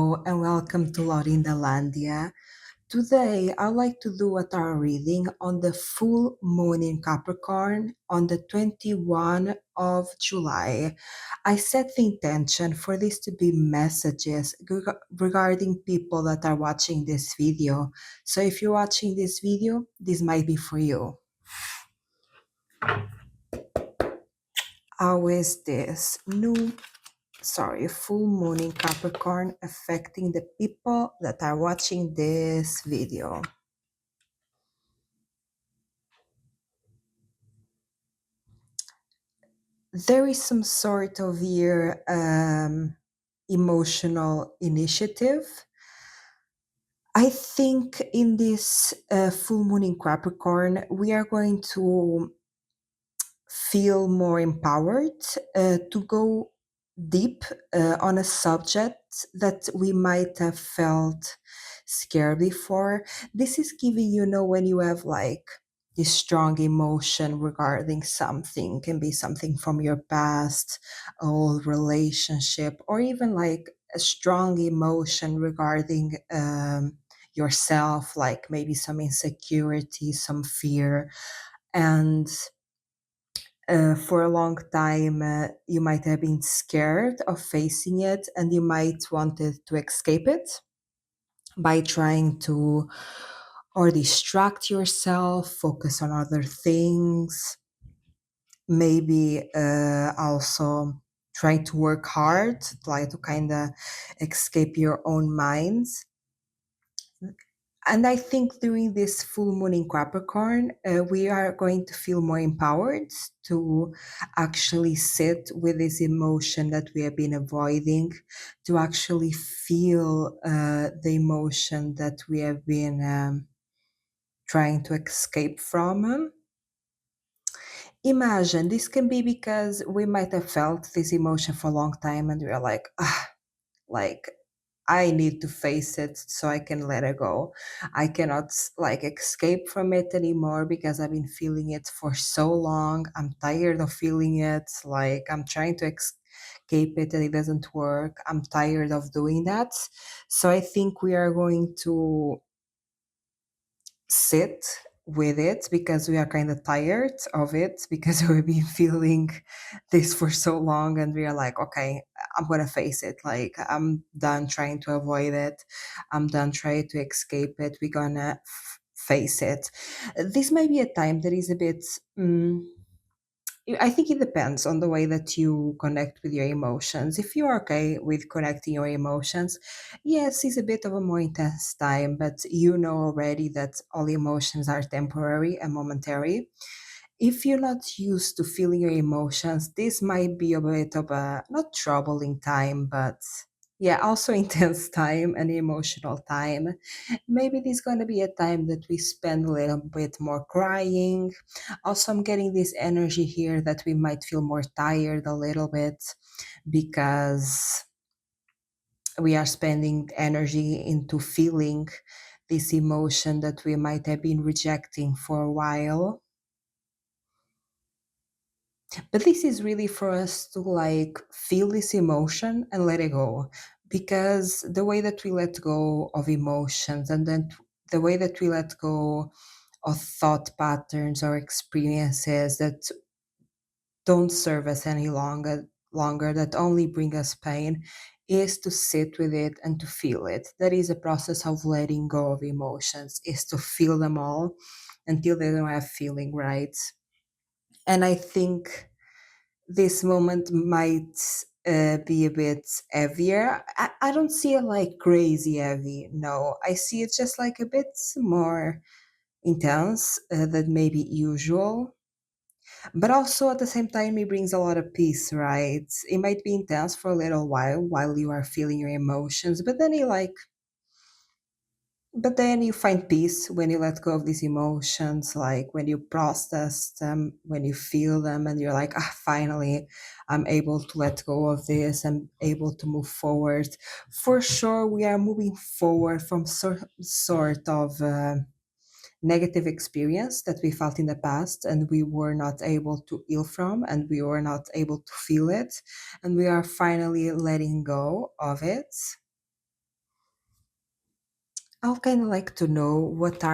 Hello and welcome to Lorinda Landia. Today I'd like to do a tarot reading on the full moon in Capricorn on the 21 of July. I set the intention for this to be messages regarding people that are watching this video. So if you're watching this video, this might be for you. How is this full moon in Capricorn affecting the people that are watching this video? There is some sort of here emotional initiative. I think in this full moon in Capricorn, we are going to feel more empowered to go deep on a subject that we might have felt scared before. This is giving, when you have like this strong emotion regarding something, can be something from your past, old relationship, or even like a strong emotion regarding yourself, like maybe some insecurity, some fear. And for a long time, you might have been scared of facing it and you might wanted to escape it by trying to or distract yourself, focus on other things, maybe also try to work hard, try to kind of escape your own minds. And I think during this full moon in Capricorn, we are going to feel more empowered to actually sit with this emotion that we have been avoiding, to actually feel the emotion that we have been trying to escape from. Imagine this can be because we might have felt this emotion for a long time and we are like, like I need to face it so I can let it go. I cannot like escape from it anymore because I've been feeling it for so long. I'm tired of feeling it. Like I'm trying to escape it and it doesn't work. I'm tired of doing that. So I think we are going to sit with it because we are kind of tired of it because we've been feeling this for so long and we are like, okay, I'm gonna face it. Like I'm done trying to avoid it. I'm done trying to escape it. We're gonna face it. This might be a time that is a bit I think it depends on the way that you connect with your emotions. If you're okay with connecting your emotions, yes, it's a bit of a more intense time, but you know already that all emotions are temporary and momentary. If you're not used to feeling your emotions, this might be a bit of a not troubling time, but yeah, also intense time and emotional time. Maybe this is going to be a time that we spend a little bit more crying. Also, I'm getting this energy here that we might feel more tired a little bit because we are spending energy into feeling this emotion that we might have been rejecting for a while. But this is really for us to like feel this emotion and let it go. Because the way that we let go of emotions and then the way that we let go of thought patterns or experiences that don't serve us any longer, that only bring us pain, is to sit with it and to feel it. That is a process of letting go of emotions, is to feel them all until they don't have feeling, right? And I think this moment might be a bit heavier. I don't see it like crazy heavy. No, I see it just like a bit more intense than maybe usual. But also at the same time, it brings a lot of peace, right? It might be intense for a little while you are feeling your emotions, but then you find peace when you let go of these emotions, like when you process them, when you feel them, and you're like, finally, I'm able to let go of this. I'm able to move forward. For sure, we are moving forward from sort of negative experience that we felt in the past and we were not able to heal from and we were not able to feel it. And we are finally letting go of it. I would kind of like to know what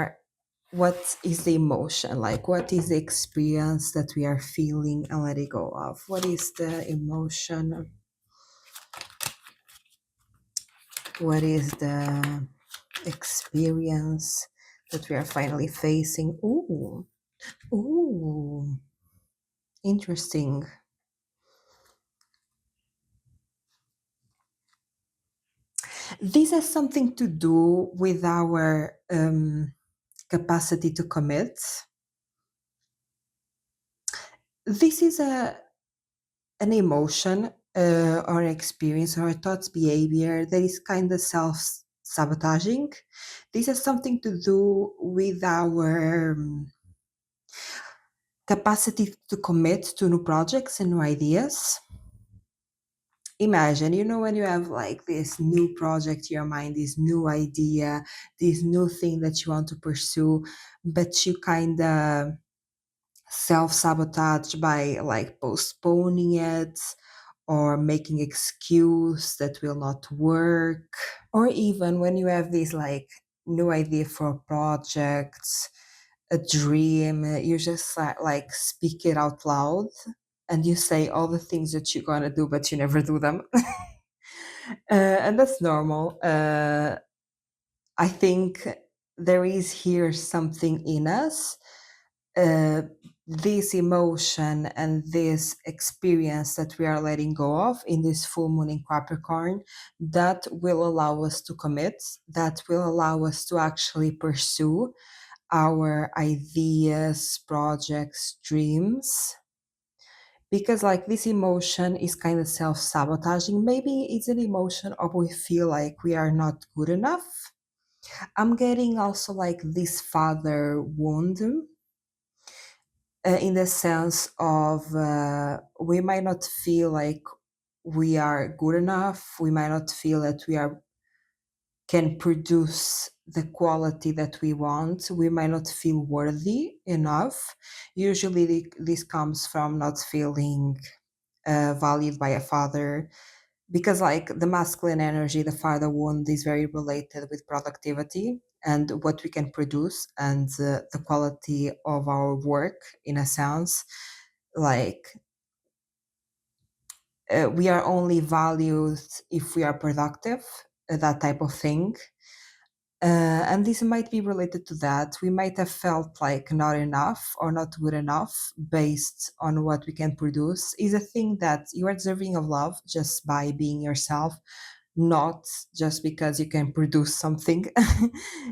is the emotion, like what is the experience that we are feeling and letting go of. What is the emotion? What is the experience that we are finally facing? Ooh, interesting. This has something to do with our capacity to commit. This is an emotion or experience or a thoughts behavior that is kind of self sabotaging. This has something to do with our capacity to commit to new projects and new ideas. Imagine, when you have like this new project in your mind, this new idea, this new thing that you want to pursue, but you kind of self sabotage by like postponing it or making excuse that will not work, or even when you have this like new idea for a project, a dream, you just like speak it out loud and you say all the things that you're gonna do but you never do them. And that's normal. I think there is here something in us, uh, this emotion and this experience that we are letting go of in this full moon in Capricorn, that will allow us to commit, that will allow us to actually pursue our ideas, projects, dreams. Because, like, this emotion is kind of self sabotaging. Maybe it's an emotion of we feel like we are not good enough. I'm getting also like this father wound, in the sense of we might not feel like we are good enough. We might not feel that we are can produce the quality that we want. We might not feel worthy enough. Usually, this comes from not feeling valued by a father, because like the masculine energy, the father wound is very related with productivity and what we can produce and the quality of our work, in a sense. Like, we are only valued if we are productive, that type of thing. And this might be related to that. We might have felt like not enough or not good enough based on what we can produce. Is a thing that you are deserving of love just by being yourself, not just because you can produce something.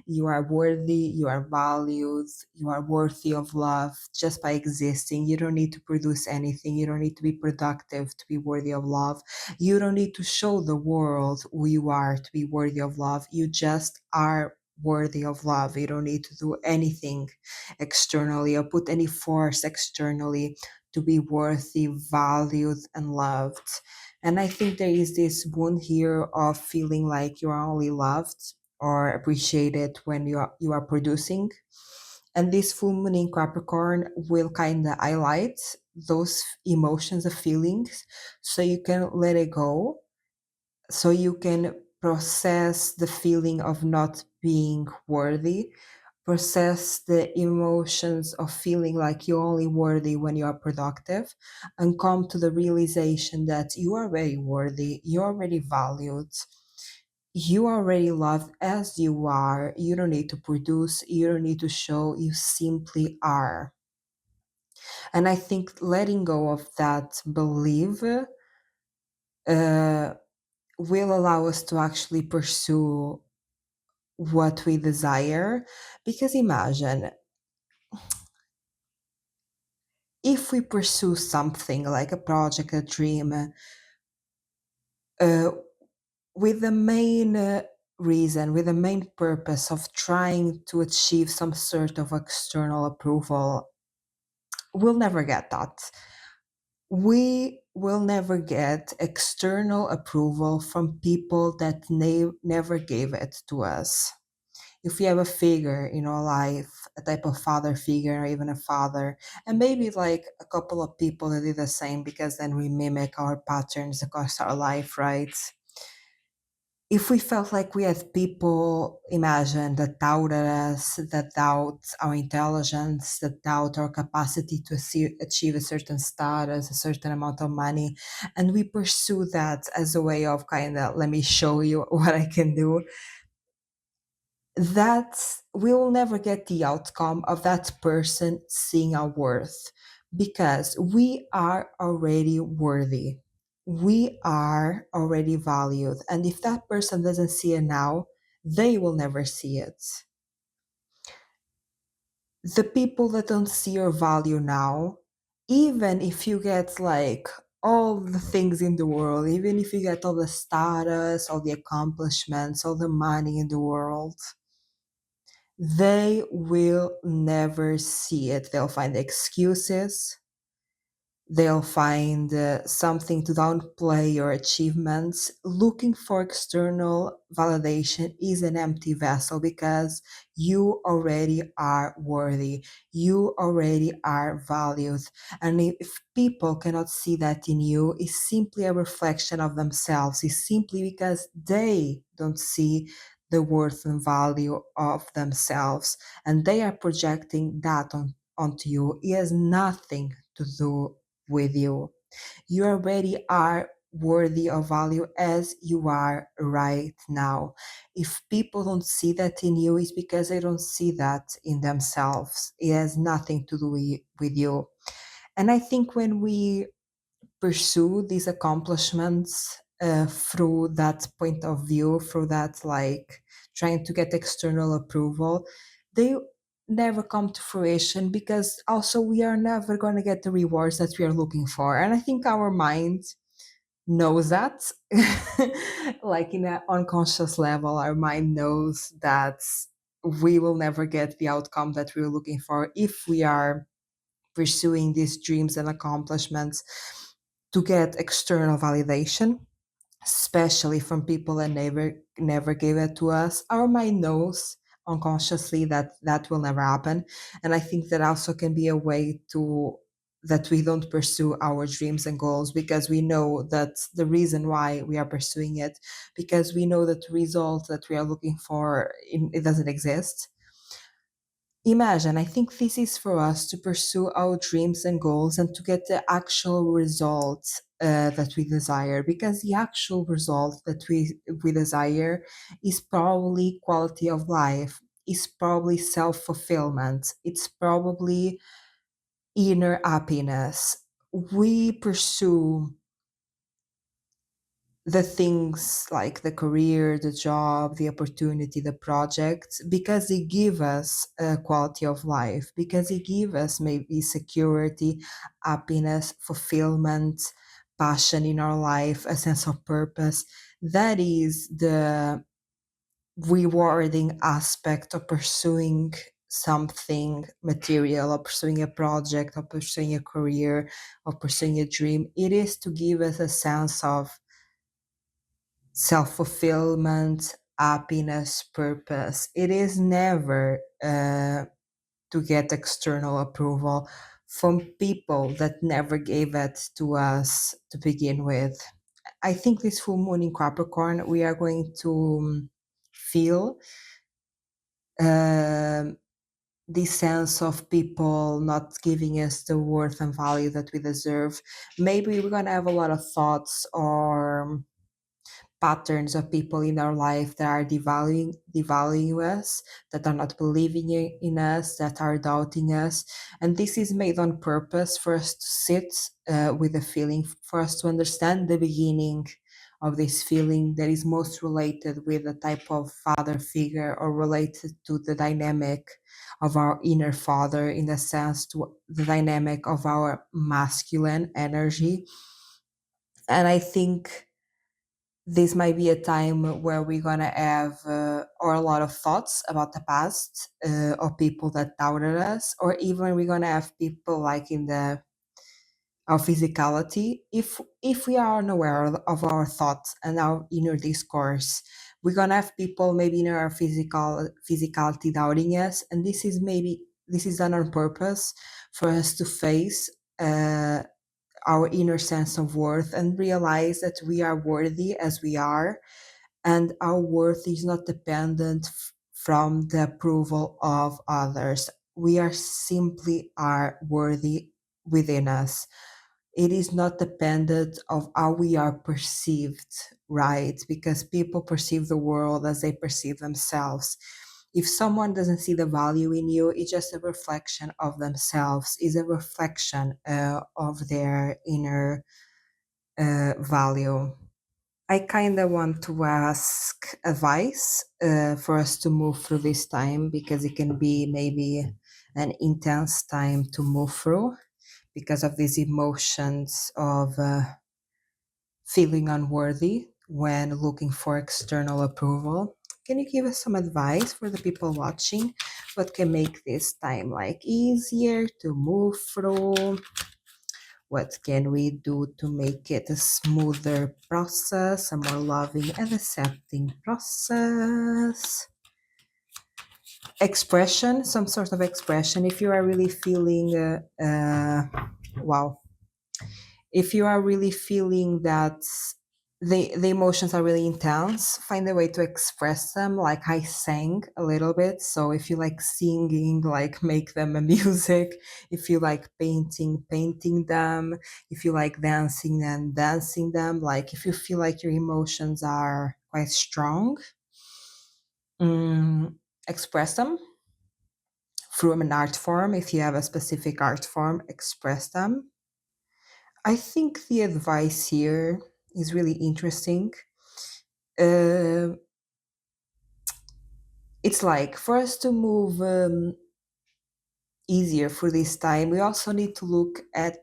You are worthy, you are valued, you are worthy of love just by existing. You don't need to produce anything. You don't need to be productive to be worthy of love. You don't need to show the world who you are to be worthy of love. You just are worthy of love. You don't need to do anything externally or put any force externally to be worthy, valued, and loved. And I think there is this wound here of feeling like you are only loved or appreciated when you are producing. And this full moon in Capricorn will kind of highlight those emotions of feelings so you can let it go, so you can process the feeling of not being worthy, process the emotions of feeling like you're only worthy when you are productive, and come to the realization that you are very worthy, you're already valued, you are already loved as you are. You don't need to produce, you don't need to show, you simply are. And I think letting go of that belief uh, will allow us to actually pursue what we desire. Because imagine if we pursue something like a project, a dream, uh, with the main reason, with the main purpose of trying to achieve some sort of external approval, we'll never get that. We will never get external approval from people that never gave it to us. If we have a figure in our life, a type of father figure, or even a father, and maybe like a couple of people that did the same, because then we mimic our patterns across our life, right? if we felt like we had people, imagine, that doubted us, that doubt our intelligence, that doubt our capacity to achieve a certain status, a certain amount of money, and we pursue that as a way of kind of, let me show you what I can do, that we will never get the outcome of that person seeing our worth, because we are already worthy. We are already valued. And if that person doesn't see it now, they will never see it. The people that don't see your value now, even if you get like all the things in the world, even if you get all the status, all the accomplishments, all the money in the world, they will never see it. They'll find excuses. They'll find something to downplay your achievements. Looking for external validation is an empty vessel, because you already are worthy. You already are valued. And if people cannot see that in you, it's simply a reflection of themselves. It's simply because they don't see the worth and value of themselves, and they are projecting that onto you. It has nothing to do with you. You already are worthy of value as you are right now. If people don't see that in you, it's because they don't see that in themselves. It has nothing to do with you. And I think when we pursue these accomplishments through that point of view, through that, like, trying to get external approval, they never come to fruition, because also we are never going to get the rewards that we are looking for. And I think our mind knows that. Like, in an unconscious level, our mind knows that we will never get the outcome that we're looking for if we are pursuing these dreams and accomplishments to get external validation, especially from people that never gave it to us. Our mind knows unconsciously that that will never happen, and I think that also can be a way to that we don't pursue our dreams and goals, because we know that the reason why we are pursuing it, because we know that the result that we are looking for, it doesn't exist. Imagine, I think this is for us to pursue our dreams and goals and to get the actual results that we desire, because the actual result that we desire is probably quality of life, is probably self-fulfillment, it's probably inner happiness. We pursue the things like the career, the job, the opportunity, the project, because they give us a quality of life, because they give us maybe security, happiness, fulfillment, passion in our life, a sense of purpose. That is the rewarding aspect of pursuing something material, of pursuing a project, of pursuing a career, of pursuing a dream. It is to give us a sense of self fulfillment, happiness, purpose. It is never to get external approval from people that never gave it to us to begin with. I think this full moon in Capricorn, we are going to feel um this sense of people not giving us the worth and value that we deserve. Maybe we're going to have a lot of thoughts or patterns of people in our life that are devaluing us, that are not believing in us, that are doubting us. And this is made on purpose for us to sit with the feeling, for us to understand the beginning of this feeling that is most related with the type of father figure, or related to the dynamic of our inner father, in the sense to the dynamic of our masculine energy. And I think this might be a time where we're gonna have or a lot of thoughts about the past, or people that doubted us, or even we're gonna have people like in the our physicality. If we are unaware of our thoughts and our inner discourse, we're gonna have people maybe in our physicality doubting us, and this is done on purpose for us to face our inner sense of worth and realize that we are worthy as we are, and our worth is not dependent from the approval of others. We are simply are worthy within us. It is not dependent of how we are perceived, right? Because people perceive the world as they perceive themselves. If someone doesn't see the value in you, it's just a reflection of themselves, is a reflection of their inner value. I kind of want to ask advice for us to move through this time, because it can be maybe an intense time to move through because of these emotions of feeling unworthy when looking for external approval. Can you give us some advice for the people watching? What can make this time like easier to move through? What can we do to make it a smoother process, a more loving and accepting process? Expression, some sort of expression. If you are really feeling, wow, if you are really feeling that the emotions are really intense, find a way to express them. Like I sang a little bit, so if you like singing, like make them a music. If you like painting, painting them. If you like dancing, then dancing them. Like if you feel like your emotions are quite strong, mm, express them through an art form. If you have a specific art form, express them. I think the advice here is really interesting. uh, it's like for us to move easier for this time, we also need to look at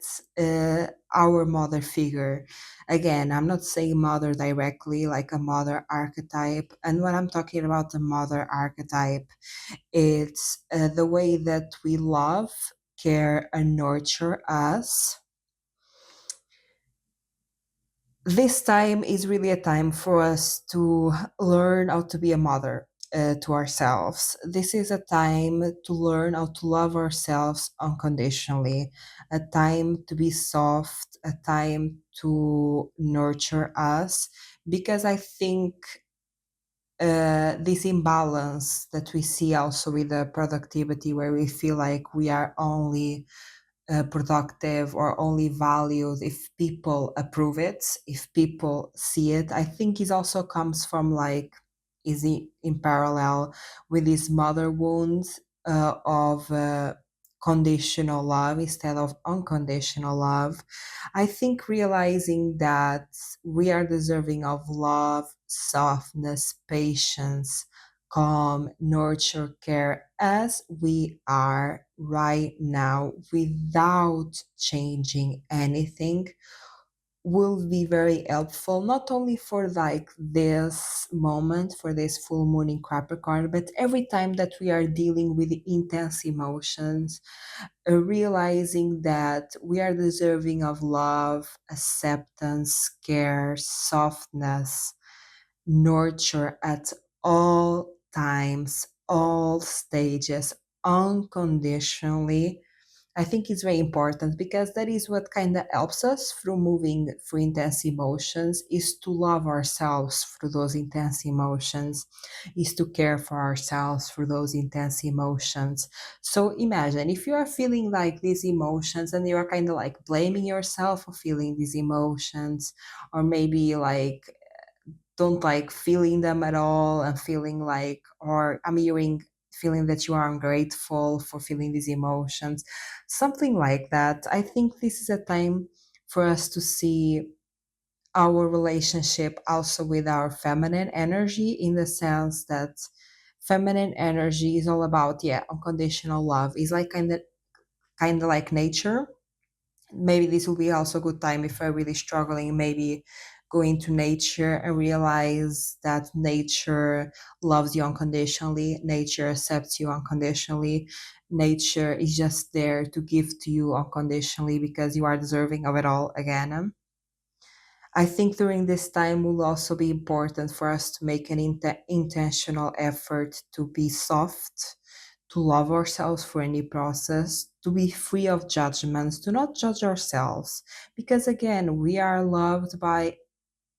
our mother figure. Again, I'm not saying mother directly, like a mother archetype. And when I'm talking about the mother archetype, it's the way that we love, care, and nurture us. This time is really a time for us to learn how to be a mother to ourselves. This is a time to learn how to love ourselves unconditionally, a time to be soft, a time to nurture us. Because I think this imbalance that we see also with the productivity, where we feel like we are only productive or only valued if people approve it, if people see it. I think it also comes from like, is it in parallel with this mother wounds of conditional love instead of unconditional love. I think realizing that we are deserving of love, softness, patience, calm, nurture, care as we are right now without changing anything will be very helpful, not only for like this moment, for this full moon in Capricorn, but every time that we are dealing with intense emotions, realizing that we are deserving of love, acceptance, care, softness, nurture at all times, all stages, unconditionally. I think it's very important, because that is what kind of helps us through moving through intense emotions, is to love ourselves through those intense emotions, is to care for ourselves through those intense emotions. So imagine if you are feeling like these emotions and you are kind of like blaming yourself for feeling these emotions, or maybe like don't like feeling them at all, and feeling like, or I'm hearing feeling that you are ungrateful for feeling these emotions, something like that. I think this is a time for us to see our relationship also with our feminine energy, in the sense that feminine energy is all about, yeah, unconditional love. Is like kind of like nature. Maybe this will be also a good time if I'm really struggling, maybe go into nature and realize that nature loves you unconditionally, nature accepts you unconditionally, nature is just there to give to you unconditionally because you are deserving of it all again. I think during this time will also be important for us to make an intentional effort to be soft, to love ourselves for any process, to be free of judgments, to not judge ourselves. Because again, we are loved by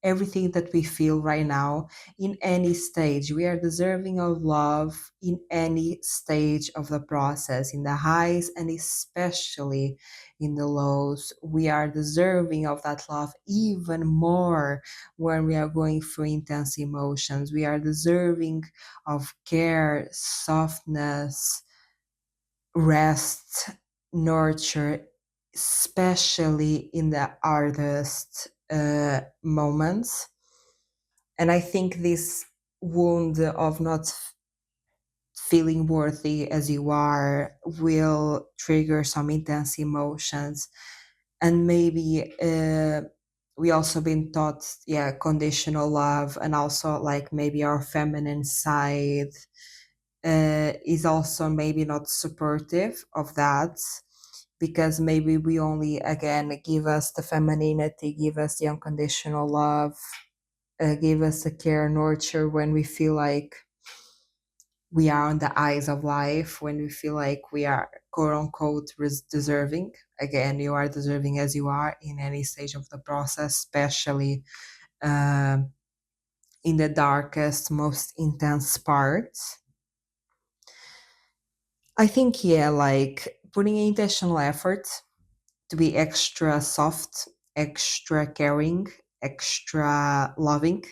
everything that we feel right now in any stage. We are deserving of love in any stage of the process, in the highs and especially in the lows. We are deserving of that love even more when we are going through intense emotions. We are deserving of care, softness, rest, nurture, especially in the hardest moments. And I think this wound of not feeling worthy as you are will trigger some intense emotions. And maybe we also been taught, yeah, conditional love, and also like maybe our feminine side is also maybe not supportive of that, because maybe we only again give us the femininity, give us the unconditional love, give us the care, nurture when we feel like we are on the eyes of life, when we feel like we are quote unquote deserving. Again, you are deserving as you are in any stage of the process, especially um in the darkest, most intense parts. I think, yeah, like putting in intentional effort to be extra soft, extra caring, extra loving,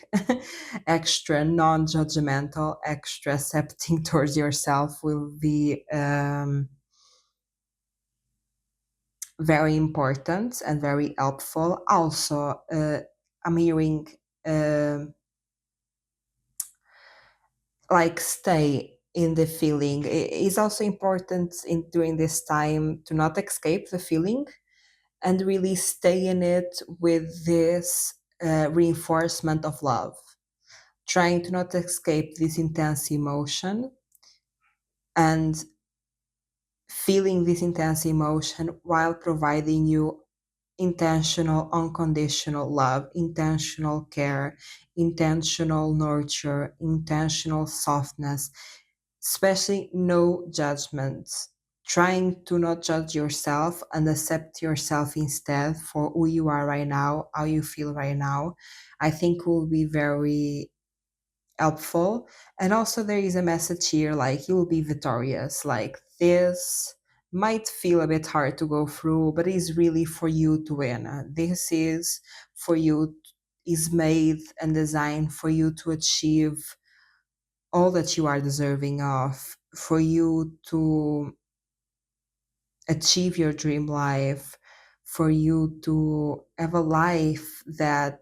extra non judgmental, extra accepting towards yourself will be very important and very helpful. Also, I'm hearing um like stay in the feeling. It's also important in during this time to not escape the feeling and really stay in it with this reinforcement of love, trying to not escape this intense emotion and feeling this intense emotion while providing you intentional, unconditional love, intentional care, intentional nurture, intentional softness, especially no judgments. Trying to not judge yourself and accept yourself instead for who you are right now, how you feel right now, I think will be very helpful. And also, there is a message here like you will be victorious. Like this might feel a bit hard to go through, but it's really for you to win. This is for you, is made and designed for you to achieve all that you are deserving of, for you to achieve your dream life, for you to have a life that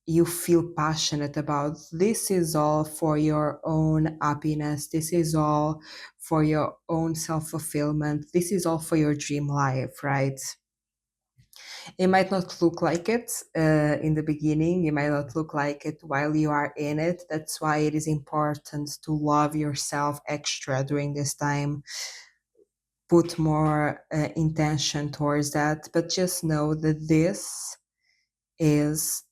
you feel passionate about. This is all for your own happiness. This is all for your own self fulfillment. This is all for your dream life, right? It might not look like it in the beginning. It might not look like it while you are in it. That's why it is important to love yourself extra during this time. Put more intention towards that, but just know that this is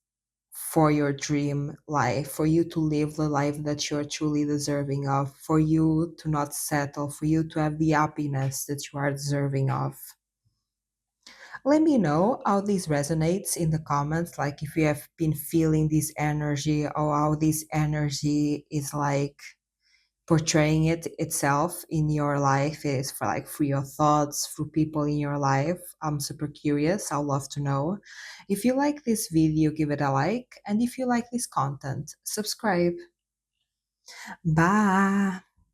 for your dream life, for you to live the life that you're truly deserving of, for you to not settle, for you to have the happiness that you are deserving of. Let me know how this resonates in the comments, like if you have been feeling this energy or how this energy is like portraying it itself in your life, is for like through your thoughts, through people in your life. I'm super curious. I'd love to know. If you like this video, give it a like, and if you like this content, subscribe. Bye.